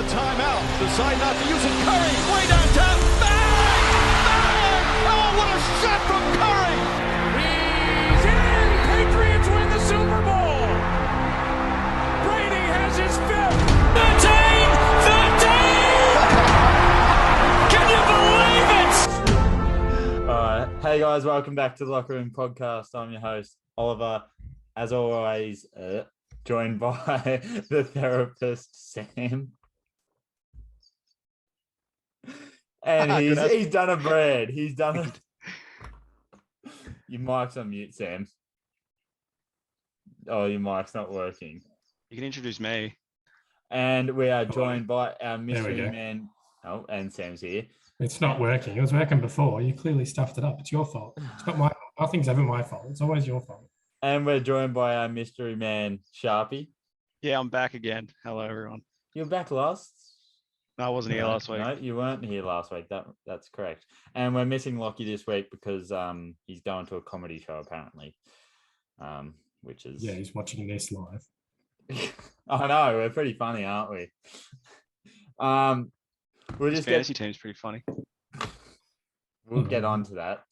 timeout. Decide not to use it. Curry, way downtown. Bang! Bang! Oh, what a shot from Curry! He's in! Patriots win the Super Bowl! Brady has his fifth! 13! 13! Can you believe it? All right. Hey, guys. Welcome back to the Locker Room Podcast. I'm your host, Oliver. As always, joined by the therapist, Sam. And he's done a bread. He's done it. Your mic's on mute, Sam. Oh, your mic's not working. You can introduce me. And we are joined by our mystery man. Oh, and Sam's here. It's not working. It was working before. You clearly stuffed it up. It's your fault. It's not my fault. Nothing's ever my fault. It's always your fault. And we're joined by our mystery man, Sharpie. Yeah, I'm back again. Hello, everyone. You were back last? No, I wasn't here last week. No, you weren't here last week. That's correct. And we're missing Lockie this week because he's going to a comedy show apparently, which is he's watching this live. I know, we're pretty funny, aren't we? We'll just fantasy team's pretty funny. We'll get on to that,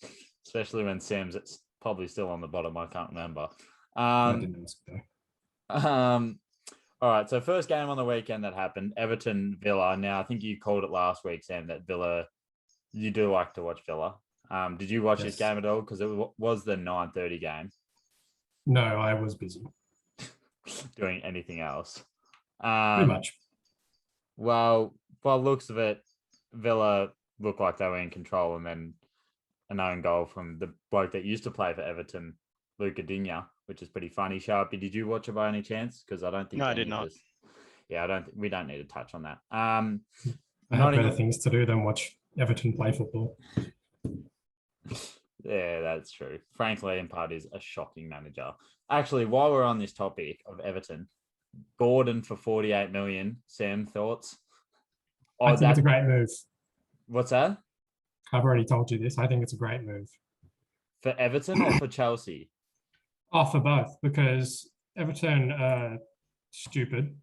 especially when Sam's probably still on the bottom. I can't remember. All right, so first game on the weekend that happened, Everton Villa. Now, I think you called it last week, Sam, that Villa, you do like to watch Villa. Did you watch this game at all? Because it was the 9:30 game. No, I was busy. Doing anything else. Pretty much. Well, by the looks of it, Villa looked like they were in control, and then an own goal from the bloke that used to play for Everton, Luca Digne, which is pretty funny. Sharpie, did you watch it by any chance? Because I don't think. No, I did not. We don't need to touch on that. I have better things to do than watch Everton play football. Yeah, that's true. Frank Lampard is a shocking manager. Actually, while we're on this topic of Everton, Gordon for 48 million. Sam, thoughts? I think it's a great move. What's that? I've already told you this. I think it's a great move. For Everton or for Chelsea? Oh, for both, because Everton are stupid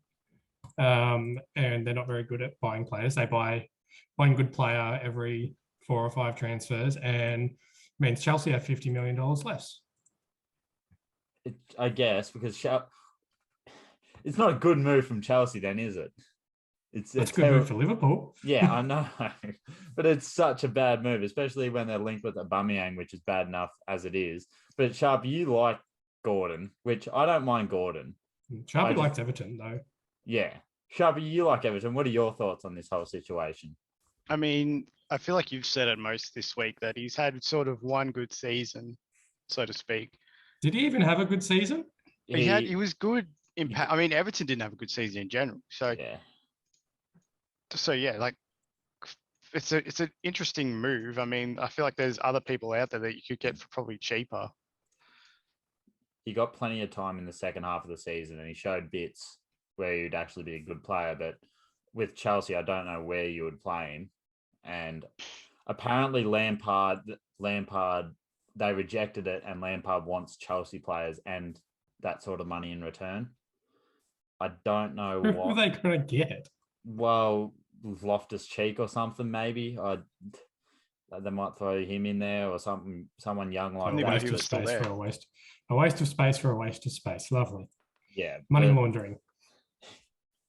and they're not very good at buying players. They buy one good player every 4 or 5 transfers, and means Chelsea have $50 million less. I guess, because it's not a good move from Chelsea then, is it? It's a good move for Liverpool. Yeah, I know. But it's such a bad move, especially when they're linked with Aubameyang, which is bad enough as it is. But Sharp, you like Gordon, which I don't mind Gordon. Sharpie likes Everton, though. Yeah. Sharpie, you like Everton. What are your thoughts on this whole situation? I mean, I feel like you've said it most this week that he's had sort of one good season, so to speak. Did he even have a good season? He was good. I mean, Everton didn't have a good season in general. So like it's an interesting move. I mean, I feel like there's other people out there that you could get for probably cheaper. He got plenty of time in the second half of the season, and he showed bits where he'd actually be a good player. But with Chelsea, I don't know where you would play him. And apparently Lampard, they rejected it, and Lampard wants Chelsea players and that sort of money in return. I don't know what. Who are they going to get? Well, Loftus-Cheek or something, maybe. They might throw him in there or someone young like that. A waste of space for a waste. A waste of space for a waste of space. Lovely. Yeah. Money laundering.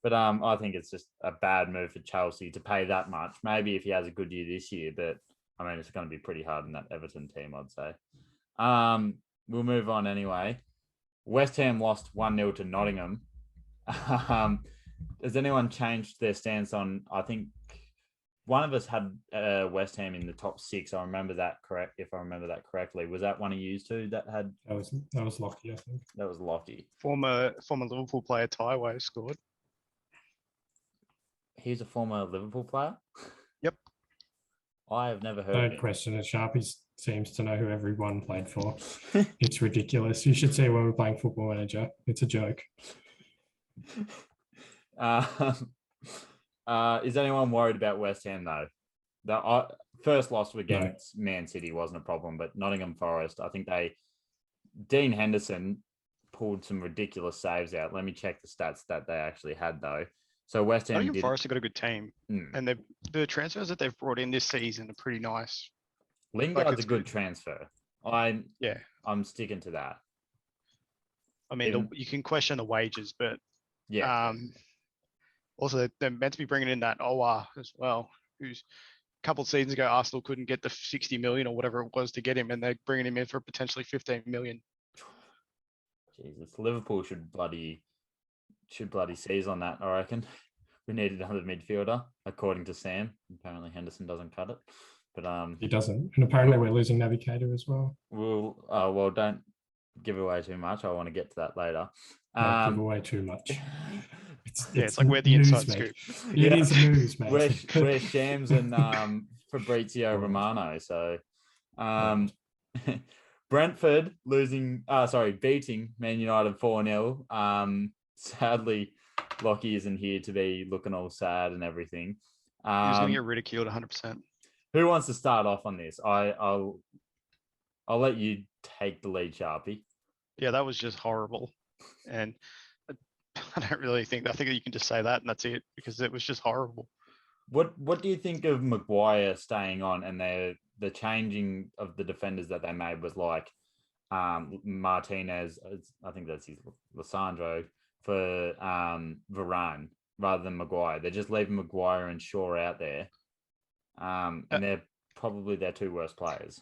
But I think it's just a bad move for Chelsea to pay that much. Maybe if he has a good year this year, but I mean, it's going to be pretty hard in that Everton team, I'd say. We'll move on anyway. West Ham lost 1-0 to Nottingham. Has anyone changed their stance on, I think one of us had West Ham in the top 6. I remember that correct. If I remember that correctly, was that one of you two that had? That was Lockie, I think. That was Lockie. Former Liverpool player Taiwo scored. He's a former Liverpool player? Yep. I have never heard of him. Don't question it. Sharpie seems to know who everyone played for. It's ridiculous. You should see when we're playing Football Manager. It's a joke. Is anyone worried about West Ham, though? The first loss against Man City wasn't a problem, but Nottingham Forest, I think Dean Henderson pulled some ridiculous saves out. Let me check the stats that they actually had, though. So West Ham Nottingham did. Forest have got a good team, Mm. and the transfers that they've brought in this season are pretty nice. Lingard's it's a good good. transfer. Yeah, I'm sticking to that. I mean, Even- you can question the wages, but Yeah. also they're meant to be bringing in that Owa as well, who's a couple of seasons ago Arsenal couldn't get the 60 million or whatever it was to get him, and they're bringing him in for potentially 15 million. Jesus, Liverpool should bloody seize on that. I reckon we need another midfielder, according to Sam. Apparently Henderson doesn't cut it, but He doesn't. And apparently we're losing Navigator as well. well, don't give away too much. I want to get to that later. Don't give away too much. It's like we're the news, inside mate. scoop. It is news, mate. We're Shams and Fabrizio Romano. So Brentford beating Man United 4-0. Sadly, Lockie isn't here to be looking all sad and everything. He was going to get ridiculed 100%. Who wants to start off on this? I'll let you take the lead, Sharpie. Yeah, that was just horrible. And I don't really think, I think you can just say that and that's it, because it was just horrible. What do you think of Maguire staying on and the changing of the defenders that they made was like Martinez, I think that's his Lissandro, for Varane rather than Maguire. They're just leaving Maguire and Shaw out there. And they're probably their two worst players.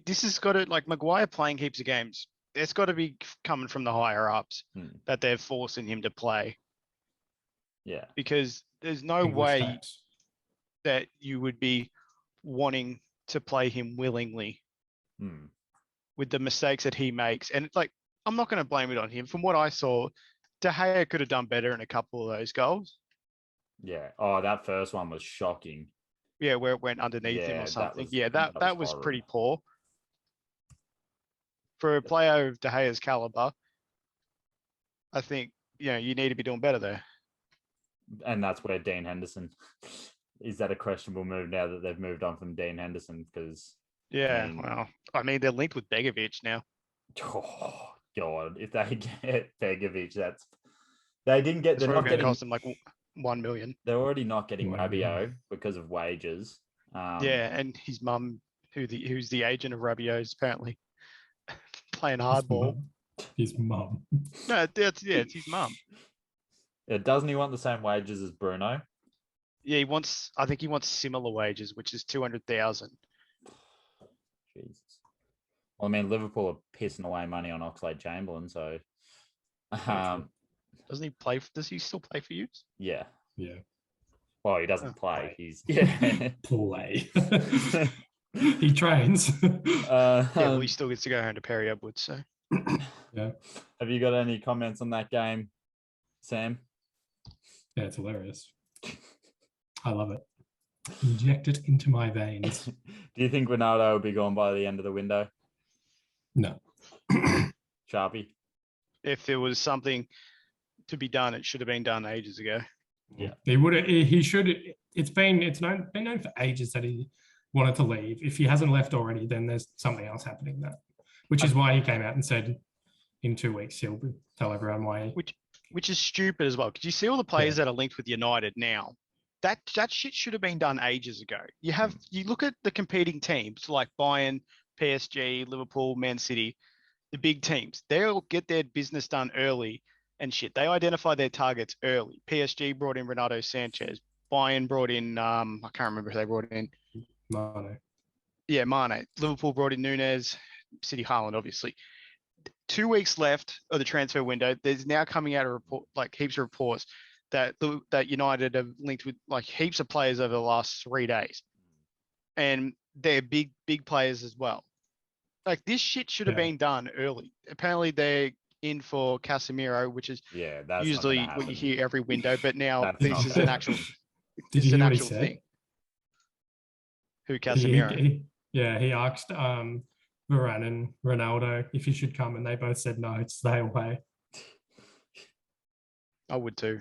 This has got to, like, Maguire playing heaps of games. It's got to be coming from the higher ups that they're forcing him to play. Yeah. Because there's no English way tax. that you would be wanting to play him willingly with the mistakes that he makes. And it's like, I'm not going to blame it on him. From what I saw, De Gea could have done better in a couple of those goals. Yeah. Oh, that first one was shocking. Yeah, where it went underneath him Yeah, or that something. was- that was horrible. pretty poor. For a player of De Gea's caliber, I think, you need to be doing better there. And that's where Dean Henderson, is that a questionable move now that they've moved on from Dean Henderson? Because Yeah, well, I mean, they're linked with Begovic now. oh God, if they get Begovic, they didn't get. It's They're probably not going to getting. cost them like 1 million. They're already not getting Wow. Rabiot because of wages. Yeah, and his mum, who's the agent of Rabiot's apparently playing hardball. His mum. No, it's his mum. Doesn't he want the same wages as Bruno? Yeah, I think he wants similar wages, which is 200,000. Jesus. Well, I mean, Liverpool are pissing away money on Oxlade-Chamberlain, so Doesn't he play? Does he still play for you? yeah. Yeah. Well, he doesn't play. Right. He's Play. He trains. Yeah, well, he still gets to go home to Perry Edwards. So Yeah. Have you got any comments on that game, Sam? Yeah, it's hilarious. I love it. Inject it into my veins. Do you think Ronaldo will be gone by the end of the window? No. Sharpie? if there was something to be done, it should have been done ages ago. Yeah. He would. He should. It's been known for ages that he wanted to leave. If he hasn't left already, then there's something else happening there, which is why he came out and said in 2 weeks he'll tell everyone why. Which is stupid as well. Because you see all the players that are linked with United now. That shit should have been done ages ago. You look at the competing teams like Bayern, PSG, Liverpool, Man City, the big teams. They'll get their business done early and shit. They identify their targets early. PSG brought in Renato Sanchez. Bayern brought in I can't remember who they brought in. Mane. Yeah, Mane. Liverpool brought in Nunez. City Haaland, obviously. 2 weeks left of the transfer window. There's now coming out a report, like heaps of reports that United have linked with like heaps of players over the last 3 days, and they're big players as well. Like this shit should have been done early. Apparently they're in for Casemiro, which is that's usually not gonna what you happen. hear every window, but now That's this not is gonna an actual. Did It's you an hear what he actual said? thing. Who Casemiro? He asked Varane and Ronaldo if he should come, and they both said no, stay away. I would too.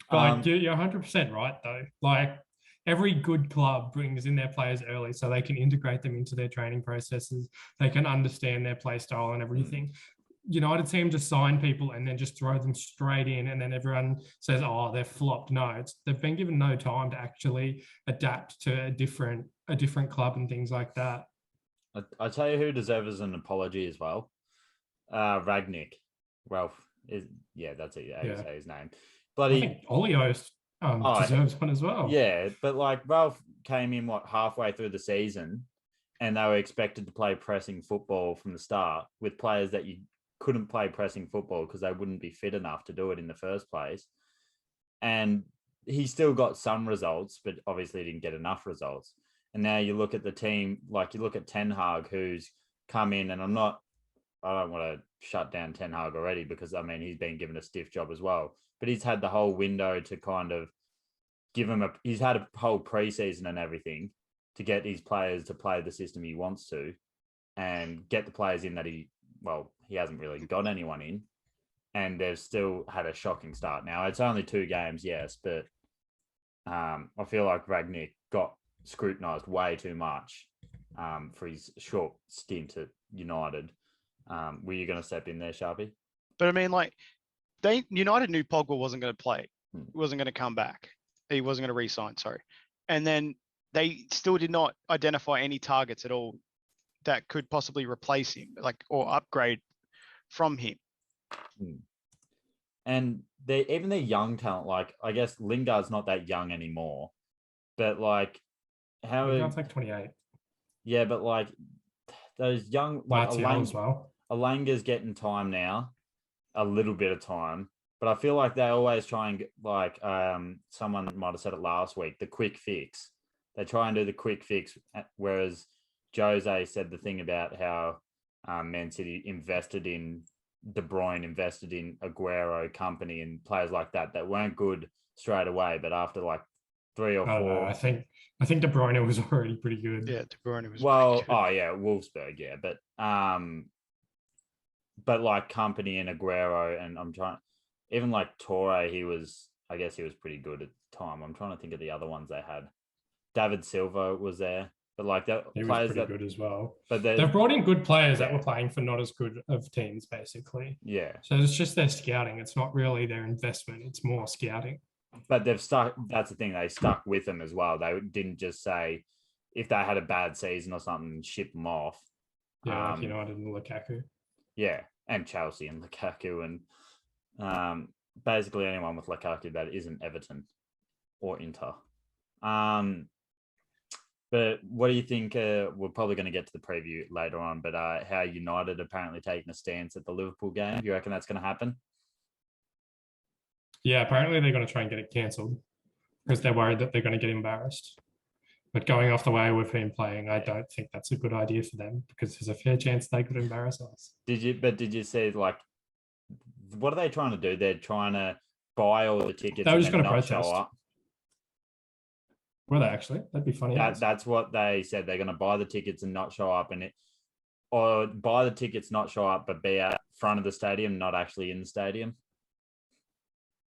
But you're 100% right, though. Like, every good club brings in their players early so they can integrate them into their training processes. They can understand their play style and everything. United seem to sign people and then just throw them straight in, and then everyone says, "Oh, they've flopped." No, they've been given no time to actually adapt to a different club and things like that. I tell you who deserves an apology as well. Ragnick. Ralph is that's it. How you say his name. I think Olio deserves one as well. Yeah, but like Ralph came in halfway through the season, and they were expected to play pressing football from the start with players that you couldn't play pressing football because they wouldn't be fit enough to do it in the first place. And he still got some results, but obviously didn't get enough results. And now you look at the team, like you look at Ten Hag, who's come in, and I don't want to shut down Ten Hag already because, I mean, he's been given a stiff job as well. But he's had the whole window to kind of give him he's had a whole preseason and everything to get his players to play the system he wants to and get the players in that he hasn't really got anyone in. And they've still had a shocking start. Now, it's only 2 games, yes, but I feel like Ragnick got scrutinised way too much for his short stint at United. Were you going to step in there, Sharpie? But I mean, like, United knew Pogba wasn't going to play. He wasn't going to come back. He wasn't going to re-sign, sorry. And then they still did not identify any targets at all that could possibly replace him, or upgrade from him. And even their young talent, like, I guess Lingard's not that young anymore, but like, Lingard's like 28. Yeah, but like those young, like as well. Alanga's getting time now, a little bit of time, but I feel like they always try and get, like, someone might have said it last week, the quick fix. They try and do the quick fix, whereas Jose said the thing about how Man City invested in De Bruyne, invested in Aguero, company, and players like that weren't good straight away, but after like 3 or 4, I think De Bruyne was already pretty good. Yeah, De Bruyne was. Wolfsburg, yeah, but like company and Aguero, and I'm trying, even like Torre, I guess he was pretty good at the time. I'm trying to think of the other ones they had. David Silva was there. But like that, he was pretty good as well. But they've brought in good players that were playing for not as good of teams, basically. Yeah. So it's just their scouting. It's not really their investment. It's more scouting. But they've stuck. That's the thing. They stuck with them as well. They didn't just say if they had a bad season or something, ship them off. Yeah, like United and Lukaku. Yeah, and Chelsea and Lukaku, and basically anyone with Lukaku that isn't Everton or Inter. But what do you think? We're probably going to get to the preview later on, but how United apparently taking a stance at the Liverpool game. You reckon that's going to happen? Yeah, apparently they're going to try and get it cancelled because they're worried that they're going to get embarrassed. But going off the way we've been playing, I don't think that's a good idea for them because there's a fair chance they could embarrass us. Did you see, like, what are they trying to do? They're trying to buy all the tickets. They were just going to not protest. show up. Were they actually? That'd be funny. That's what they said. They're going to buy the tickets and not show up, or buy the tickets, not show up, but be at front of the stadium, not actually in the stadium.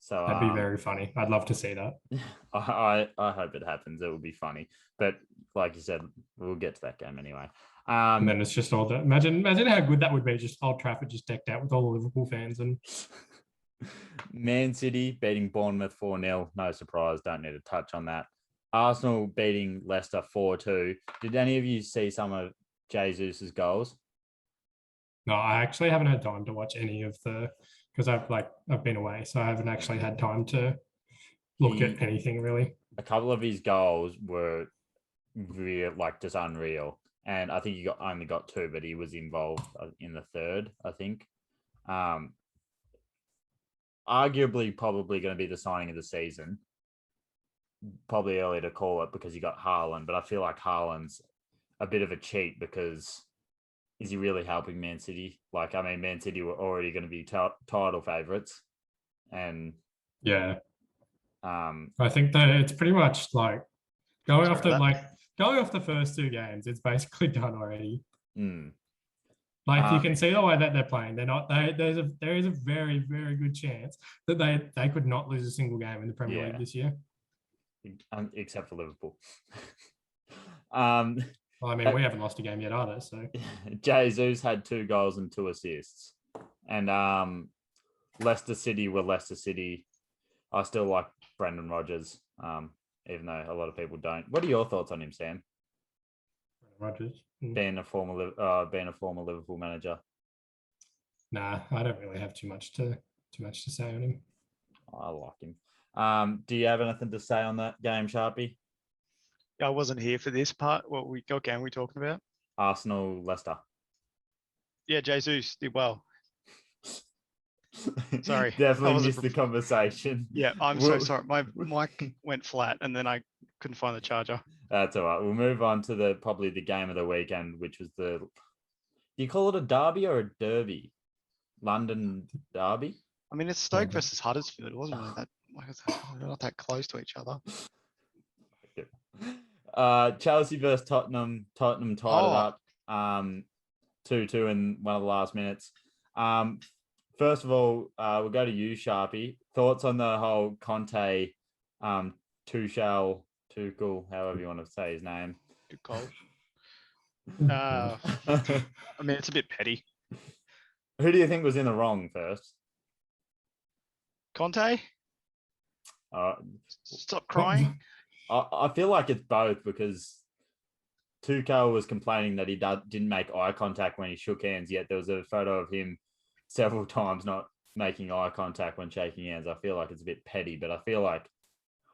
So that'd be very funny. I'd love to see that. I hope it happens. It will be funny. But like you said, we'll get to that game anyway. And then it's just all the imagine how good that would be. Just Old Trafford just decked out with all the Liverpool fans and Man City beating Bournemouth 4-0. No surprise. Don't need to touch on that. Arsenal beating Leicester 4-2. Did any of you see some of Jesus' goals? No, I actually haven't had time to watch any of because I've been away, so I haven't actually had time to look at anything really. A couple of his goals were real, like, just unreal, and I think he only got 2, but he was involved in the third, I think. Arguably, probably going to be the signing of the season. Probably early to call it because you got Haaland, but I feel like Haaland's a bit of a cheat because is he really helping Man City? Like, I mean, Man City were already going to be title favourites, and yeah, I think that it's pretty much like going off the first 2 games. It's basically done already. Like you can see the way that they're playing. They're not. There is a very, very good chance that they could not lose a single game in the Premier League this year. Except for Liverpool. Well, I mean, we haven't lost a game yet either. So Jesus had 2 goals and 2 assists. And Leicester City were Leicester City. I still like Brendan Rodgers, even though a lot of people don't. What are your thoughts on him, Sam? Rodgers. Being a former Liverpool manager. Nah, I don't really have too much to say on him. I like him. Do you have anything to say on that game, Sharpie? I wasn't here for this part. What game are we talking about? Arsenal, Leicester. Yeah, Jesus did well. Sorry. Definitely missed the conversation. Yeah, I'm so sorry. My mic went flat and then I couldn't find the charger. That's all right. We'll move on to probably the game of the weekend, which was do you call it a derby or a derby? London derby? I mean, it's Stoke versus Huddersfield. It wasn't really not that close to each other. Chelsea versus Tottenham. Tottenham tied it up 2-2 in one of the last minutes. First of all, we'll go to you, Sharpie. Thoughts on the whole Conte, Tuchel, however you want to say his name. Good call. I mean, it's a bit petty. Who do you think was in the wrong first? Conte? Stop crying. I feel like it's both because Tuchel was complaining that he didn't make eye contact when he shook hands, yet there was a photo of him several times not making eye contact when shaking hands. I feel like it's a bit petty, but I feel like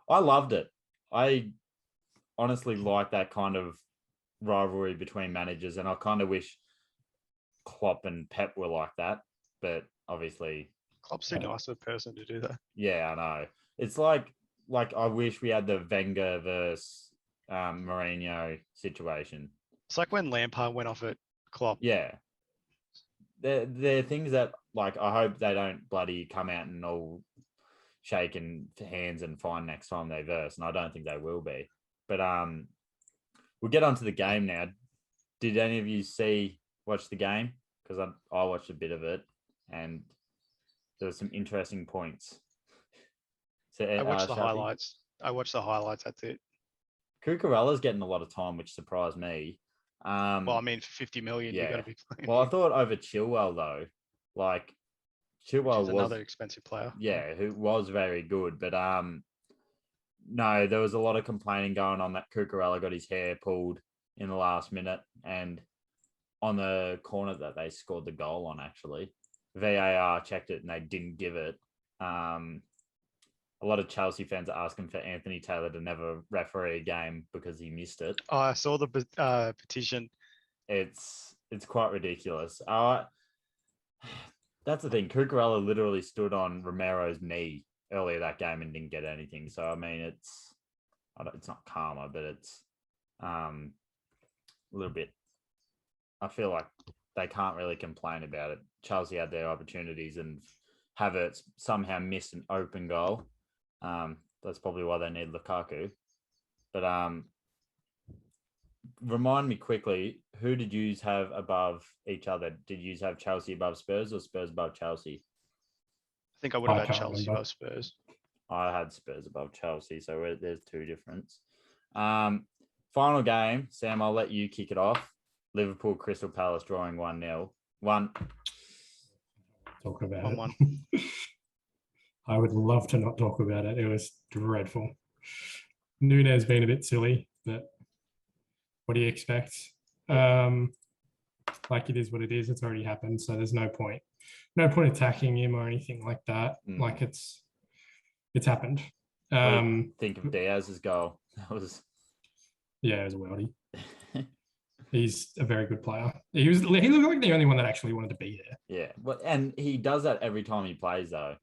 I loved it. I honestly like that kind of rivalry between managers, and I kind of wish Klopp and Pep were like that, but obviously Klopp's too nice of a person to do that. Yeah, I know. It's like I wish we had the Wenger versus Mourinho situation. It's like when Lampard went off at Klopp. Yeah. They're things that, like, I hope they don't bloody come out and all shaking hands and fine next time they verse, and I don't think they will be. But we'll get on to the game now. Did any of you watch the game? Because I watched a bit of it, and there were some interesting points. So, I watched the highlights. That's it. Cucurella's getting a lot of time, which surprised me. Well, I mean, for 50 million, you've got to be playing. Well, I thought over Chilwell, though. Like, Chilwell was another expensive player. Yeah, who was very good. But no, there was a lot of complaining going on that Cucurella got his hair pulled in the last minute, and on the corner that they scored the goal on, actually. VAR checked it and they didn't give it. A lot of Chelsea fans are asking for Anthony Taylor to never referee a game because he missed it. Oh, I saw the petition. It's quite ridiculous. That's the thing. Cucurella literally stood on Romero's knee earlier that game and didn't get anything. So, I mean, it's not karma, but it's a little bit. I feel like they can't really complain about it. Chelsea had their opportunities and Havertz somehow missed an open goal. That's probably why they need Lukaku. But remind me quickly, who did you have above each other? Did you have Chelsea above Spurs or Spurs above Chelsea? I think I would have had Chelsea above Spurs. I had Spurs above Chelsea, so there's two difference. Final game, Sam, I'll let you kick it off. Liverpool Crystal Palace drawing 1-0. Talk about 1-1. it. I would love to not talk about it. It was dreadful. Nunez been a bit silly, but what do you expect? Like, it is what it is. It's already happened, so there's no point. No point attacking him or anything like that. Like, it's happened. Think of Diaz's goal. It was a worldie. He's a very good player. He looked like the only one that actually wanted to be there. Yeah, and he does that every time he plays, though.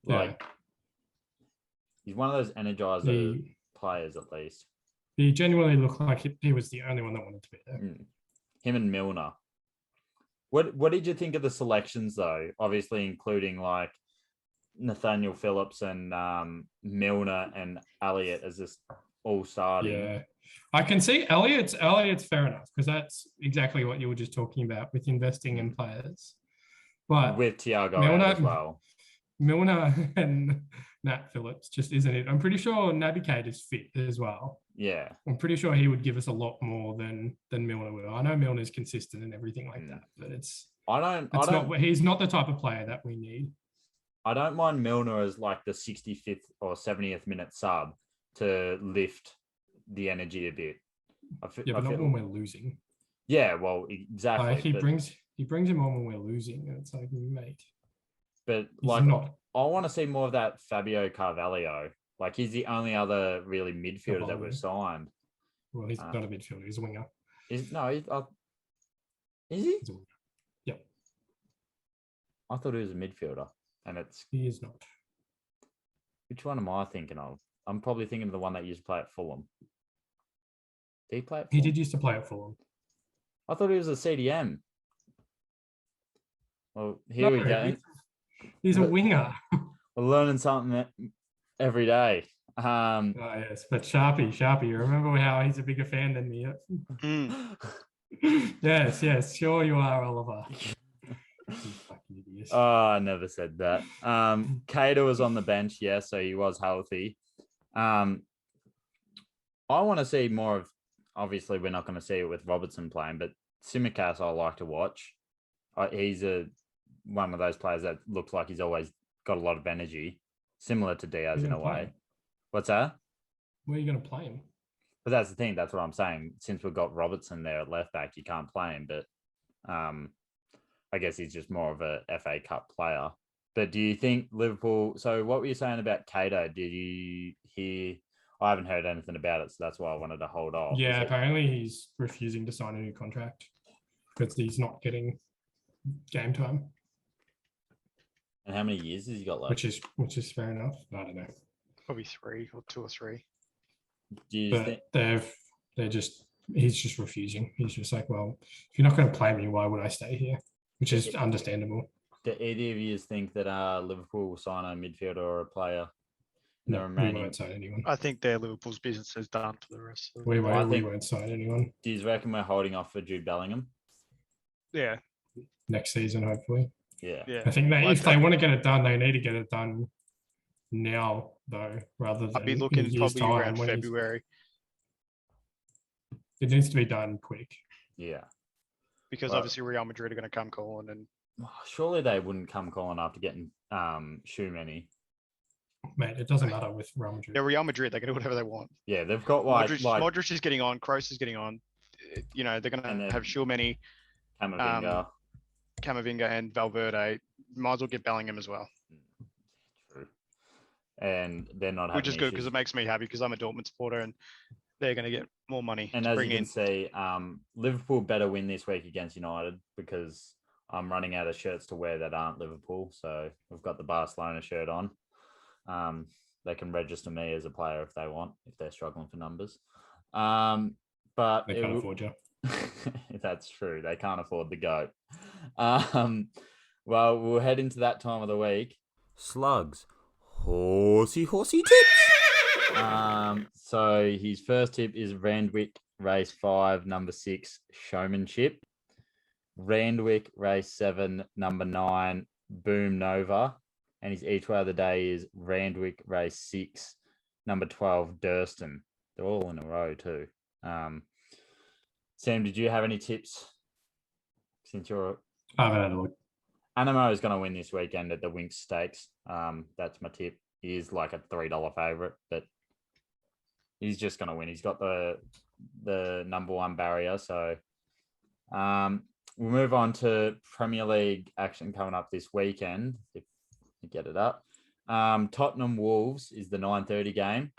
Like, he's one of those energizer players, at least. He genuinely looked like he was the only one that wanted to be there. Him and Milner. What did you think of the selections, though? Obviously, including like Nathaniel Phillips and Milner and Elliott as this all starting. Yeah, I can see Elliott's fair enough, because that's exactly what you were just talking about with investing in players. But with Thiago as well. Milner and Nat Phillips just isn't it. I'm pretty sure Naby Keita is fit as well. Yeah. I'm pretty sure he would give us a lot more than Milner will. I know Milner's consistent and everything like that, but he's not the type of player that we need. I don't mind Milner as like the 65th or 70th minute sub to lift the energy a bit. But not when we're losing. Yeah, well, exactly. He brings him on when we're losing, and it's like, mate. But he's like, not. I want to see more of that Fabio Carvalho. Like, he's the only other really midfielder that we've signed. Well, he's not a midfielder. He's a winger. Is he? He's a winger. Yep. I thought he was a midfielder, and he is not. Which one am I thinking of? I'm probably thinking of the one that used to play at Fulham. Did he play at Fulham? He did used to play at Fulham. I thought he was a CDM. Well, here we go. He's a winger. We're learning something every day. Yes, but Sharpie, remember how he's a bigger fan than me? Yes, sure you are, Oliver. Fucking idiot. Oh, I never said that. Cater was on the bench, yes, so he was healthy. I want to see more of. Obviously, we're not going to see it with Robertson playing, but Tsimikas I like to watch. He's one of those players that looks like he's always got a lot of energy, similar to Diaz in a way. What's that? Where are you going to play him? But that's the thing. That's what I'm saying. Since we've got Robertson there at left back, you can't play him. But I guess he's just more of a FA Cup player. But do you think Liverpool? So what were you saying about Cato? Did you hear? I haven't heard anything about it, so that's why I wanted to hold off. Yeah, apparently he's refusing to sign a new contract because he's not getting game time. And how many years has he got left? Which is fair enough. I don't know. Probably 3 or 2 or 3. Do you think he's just refusing. He's just like, well, if you're not going to play me, why would I stay here? Which is understandable. Do either of you think that Liverpool will sign a midfielder or a player? No, we won't sign anyone. I think Liverpool's business is done for the rest of we won't sign anyone. Do you reckon we're holding off for Jude Bellingham? Yeah. Next season, hopefully. Yeah. I think if they want to get it done, they need to get it done now, though, rather than I'd be looking probably around when February. It needs to be done quick. Yeah. Because obviously Real Madrid are going to come calling, and surely they wouldn't come calling after getting Shoemany. Mate, it doesn't matter with Real Madrid. They're Real Madrid. They can do whatever they want. Yeah, they've got Modric is getting on. Kroos is getting on. You know, they're going to have Shoemany, Camavinga and Valverde. Might as well get Bellingham as well. True. And they're not having which is good because it makes me happy because I'm a Dortmund supporter and they're going to get more money. And as you can see, Liverpool better win this week against United because I'm running out of shirts to wear that aren't Liverpool. So we've got the Barcelona shirt on. They can register me as a player if they want, if they're struggling for numbers. But they can't afford you. That's true. They can't afford the GOAT. Well, we'll head into that time of the week. Slugs. Horsey tips. So his first tip is Randwick race 5, number 6, Showmanship. Randwick race 7, number 9, Boom Nova. And his each way of the day is Randwick race 6, number 12, Durston. They're all in a row too. Sam, did you have any tips? Since you're... I haven't had a look. Animo is going to win this weekend at the Winx Stakes. That's my tip. He is like a $3 favourite, but he's just going to win. He's got the number 1 barrier. So we'll move on to Premier League action coming up this weekend, if you get it up. Tottenham Wolves is the 9:30 game.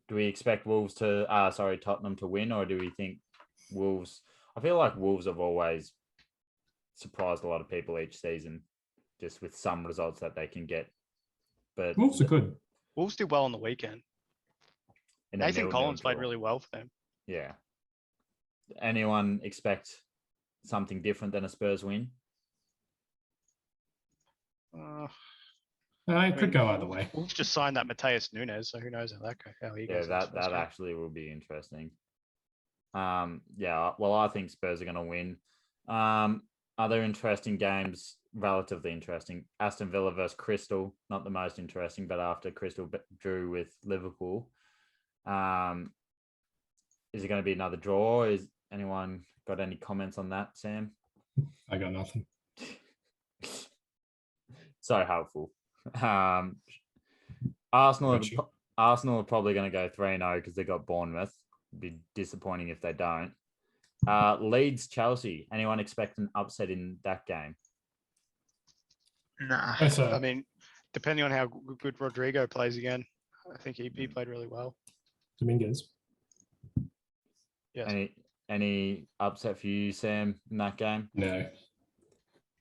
Do we expect Tottenham to win, or do we think Wolves... I feel like Wolves have always surprised a lot of people each season, just with some results that they can get. But Wolves are good. Wolves did well on the weekend. Nathan Collins played really well for them. Yeah. Anyone expect something different than a Spurs win? It could go either way. Wolves just signed that Mateus Nunez, so who knows how he goes. Yeah, that actually will be interesting. Well, I think Spurs are going to win. Other interesting games, relatively interesting. Aston Villa versus Crystal, not the most interesting, but after Crystal drew with Liverpool. is it going to be another draw? Is anyone got any comments on that, Sam? I got nothing. So helpful. Arsenal Got you. are probably going to go 3-0 because they got Bournemouth. It'd be disappointing if they don't. Leeds, Chelsea. Anyone expect an upset in that game? Nah. Yes, sir. I mean, depending on how good Rodrigo plays again, I think he played really well. Dominguez. Yes. Any upset for you, Sam, in that game? No,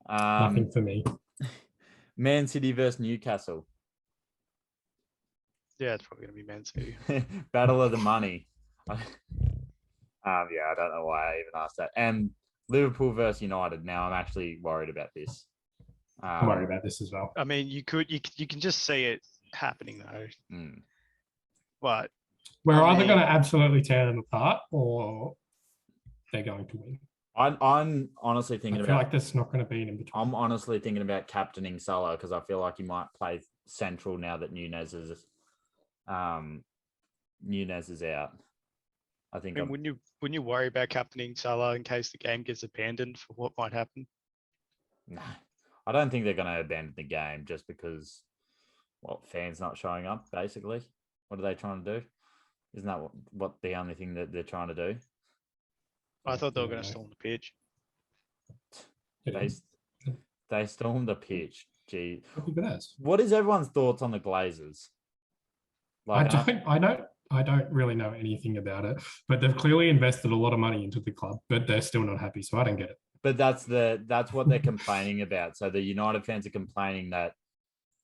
nothing for me. Man City versus Newcastle. Yeah, it's probably going to be Man City. Battle of the money. Yeah, I don't know why I even asked that. And Liverpool versus United. Now I'm actually worried about this. I'm worried about this as well. I mean, you can just see it happening though. Mm. But We're I either mean- going to absolutely tear them apart or they're going to win. I'm honestly I thinking feel about. like there's not going to be an in between. I'm honestly thinking about captaining Salah because I feel like he might play central now that Nunez is out. I think. I mean, wouldn't you worry about captaining Salah in case the game gets abandoned for what might happen? No, I don't think they're going to abandon the game just because, fans not showing up. Basically, what are they trying to do? Isn't that what the only thing that they're trying to do? I thought they were Yeah, going to storm the pitch. They stormed the pitch. Gee, Bananas. what is everyone's thoughts on the Glazers? I don't really know anything about it, but they've clearly invested a lot of money into the club, but they're still not happy, so I don't get it. But that's what they're complaining about. So the United fans are complaining that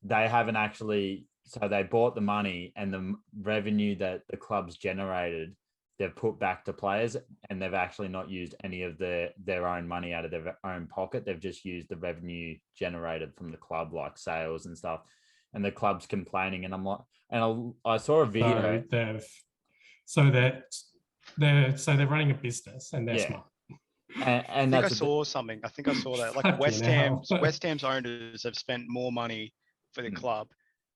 they haven't actually. So they bought the money and the revenue that the club's generated, they've put back to players, and they've actually not used any of their own money out of their own pocket. They've just used the revenue generated from the club, like sales and stuff. And the club's complaining, and I'm like, and I saw a video. So they're running a business and they're smart. And I think that's I saw something. I think I saw that. Like Fucking hell. West Ham's owners have spent more money for the club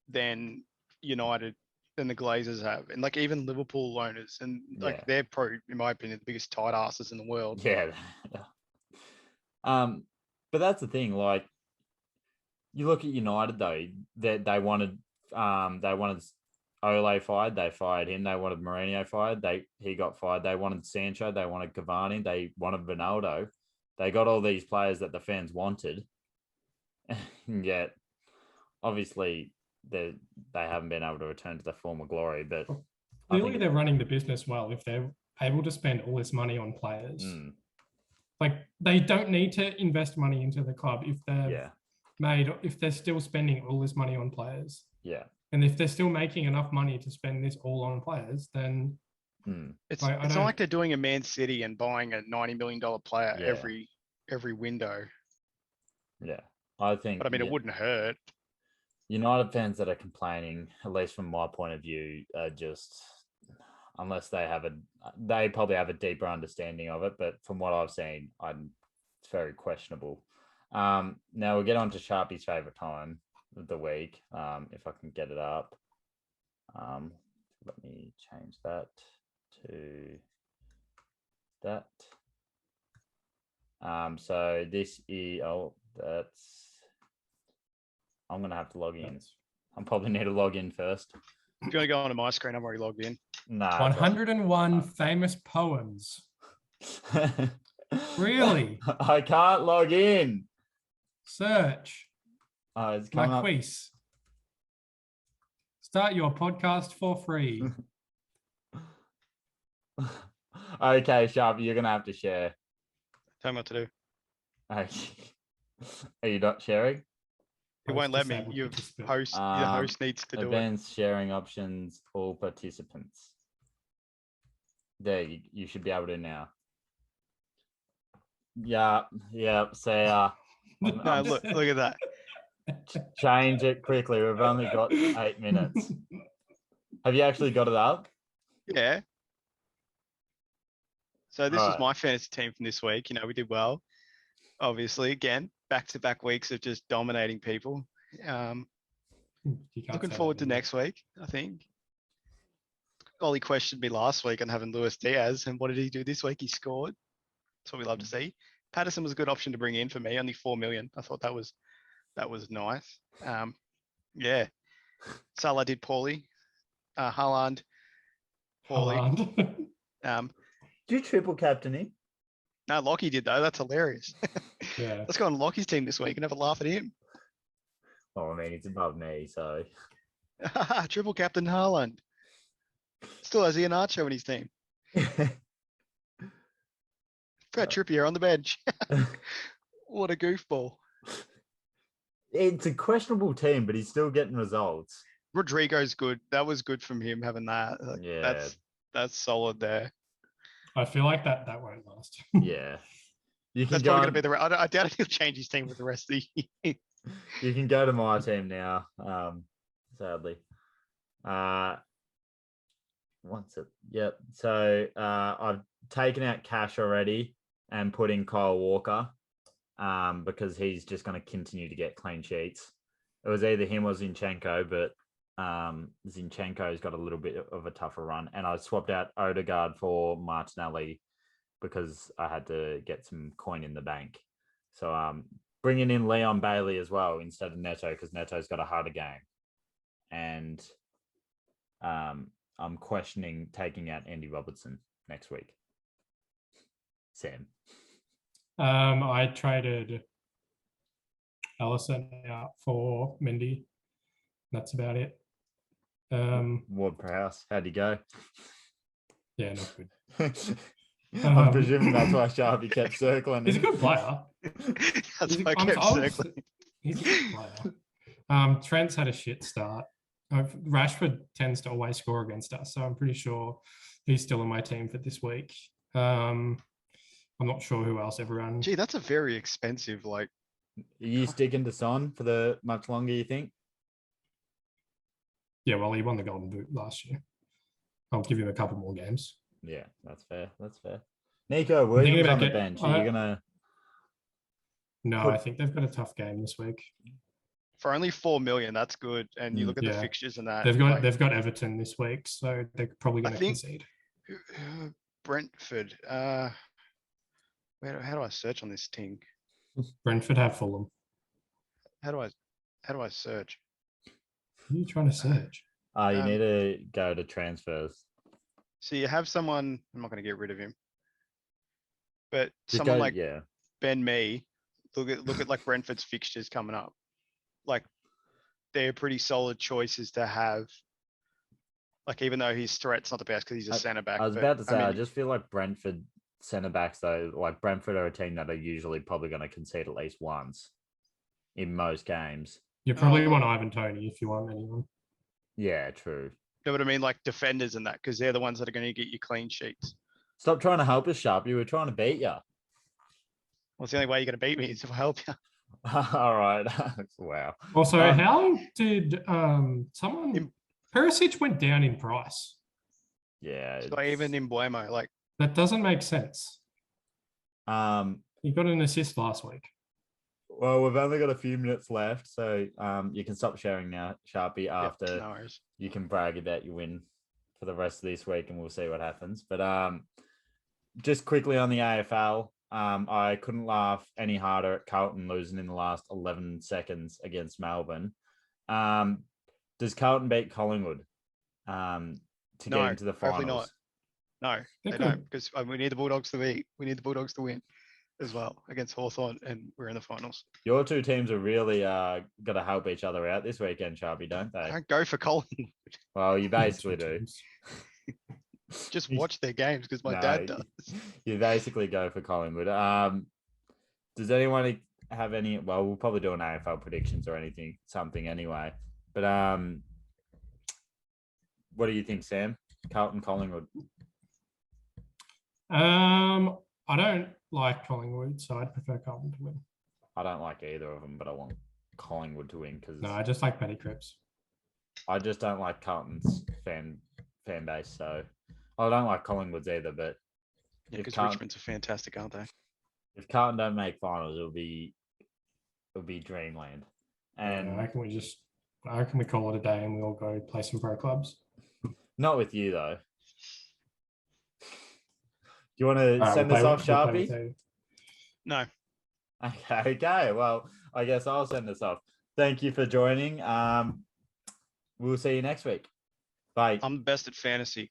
than United than the Glazers have, and like even Liverpool owners, and like they're probably, in my opinion, the biggest tight asses in the world. Yeah. But that's the thing. Like, you look at United though, that they wanted Ole fired, they fired him. They wanted Mourinho fired, he got fired. They wanted Sancho, they wanted Cavani, they wanted Ronaldo. They got all these players that the fans wanted, and yet obviously they haven't been able to return to their former glory. But Clearly, they're running the business well if they're able to spend all this money on players. Like, they don't need to invest money into the club if they're still spending all this money on players. Yeah. And if they're still making enough money to spend this all on players, then It's not like they're doing a Man City and buying a $90 million player every window. Yeah, I think. But I mean, it wouldn't hurt. United fans that are complaining, at least from my point of view, are just, unless they probably have a deeper understanding of it. But from what I've seen, it's very questionable. Now we'll get on to Sharpie's favorite time of the week, if I can get it up. Let me change that to that. So this is I'm gonna have to log in. I probably need to log in first. If you want to go onto my screen, I'm already logged in. Nah, 101 famous poems. Really? I can't log in. Search. It's coming up. Marquise. Start your podcast for free. Okay, Sharpie, you're gonna have to share. Tell me what to do. Are you not sharing? It won't let me. The host needs to do it. Events, sharing options, all participants. There, you should be able to now. Yeah. So No, look at that. Change it quickly. We've only got 8 minutes. Have you actually got it up? Yeah. So this was my fantasy team from this week. We did well. Obviously, again, back-to-back weeks of just dominating people. Looking forward to next week, I think. Ollie questioned me last week on having Luis Diaz, and what did he do this week? He scored. That's what we love to see. Patterson was a good option to bring in for me, only 4 million. I thought that was nice. Yeah. Salah did poorly. Haaland, poorly. Haaland. Do you triple captain him? No, Lockie did though. That's hilarious. Yeah. Let's go on Lockie's team this week and have a laugh at him. Oh, I mean, it's above me, so. Triple captain Haaland. Still has Iheanacho in his team. Got Trippier on the bench. What a goofball. It's a questionable team, but he's still getting results. Rodrigo's good. That was good from him having that. Yeah. That's solid there. I feel like that won't last. Yeah. You can That's go probably going to be I doubt he'll change his team with the rest of the year. You can go to my team now, sadly. What's it? Yep. So I've taken out Cash already and put in Kyle Walker because he's just going to continue to get clean sheets. It was either him or Zinchenko, but Zinchenko's got a little bit of a tougher run. And I swapped out Odegaard for Martinelli because I had to get some coin in the bank. So bringing in Leon Bailey as well instead of Neto because Neto's got a harder game. And I'm questioning taking out Andy Robertson next week. Sam. I traded Allison out for Mendy. That's about it. Ward-Prowse, how'd you go? Yeah, not good. I'm presuming that's why Sharpie kept circling. He's a good player. That's why I kept circling. He's a good player. Trent's had a shit start. Rashford tends to always score against us, so I'm pretty sure he's still in my team for this week. I'm not sure who else everyone. Gee, that's a very expensive, Are you sticking to Son for the much longer, you think? Yeah, well, he won the Golden Boot last year. I'll give him a couple more games. Yeah, that's fair. That's fair. Nico Williams on the bench. Are you gonna? No, I think they've got a tough game this week. for only 4 million. That's good. And you look at the fixtures and that. They've got Everton this week, so they're probably going to concede. Brentford. How do I search on this thing? Brentford have Fulham. How do I search? What are you trying to search? You need to go to transfers. So you have someone. I'm not going to get rid of him, but someone like Ben Mee. Look at like Brentford's fixtures coming up. Like they're pretty solid choices to have. Like even though his threat's not the best because he's a centre back. I was about to say, I just feel like Brentford centre backs though, like Brentford are a team that are usually probably going to concede at least once in most games. You probably want Ivan Toney if you want anyone. Yeah, true. No, but I mean like defenders and that because they're the ones that are going to get you clean sheets. Stop trying to help us, Sharp. You were trying to beat you. Well, it's the only way you're going to beat me is if I help you. All right. Wow. Also, how did someone Perisic went down in price? Yeah. So even in Buemo, like that doesn't make sense. He got an assist last week. Well, we've only got a few minutes left, so you can stop sharing now, Sharpie, after no worries. You can brag about your win for the rest of this week and we'll see what happens. But just quickly on the AFL, I couldn't laugh any harder at Carlton losing in the last 11 seconds against Melbourne. Does Carlton beat Collingwood to get into the finals? Not. No, they don't because we need the Bulldogs to beat. We need the Bulldogs to win as well against Hawthorn, and we're in the finals. Your two teams are really got to help each other out this weekend, Sharpie, don't they? Don't go for Collingwood. Well, you basically do. Just watch their games because my dad does. You basically go for Collingwood. Does anyone have any? Well, we'll probably do an AFL predictions or something anyway. But what do you think, Sam? Carlton, Collingwood. I don't like Collingwood, so I'd prefer Carlton to win. I don't like either of them, but I want Collingwood to win because I just like Matty Cripps. I just don't like Carlton's fan base, so I don't like Collingwood's either. But because Richmond's are fantastic, aren't they? If Carlton don't make finals, it'll be dreamland. And I reckon we call it a day and we all go play some pro clubs. Not with you though. you want to Alright, send we'll us play- off, we'll play Sharpie? with you. No. Okay. Well, I guess I'll send us off. Thank you for joining. We'll see you next week. Bye. I'm the best at fantasy.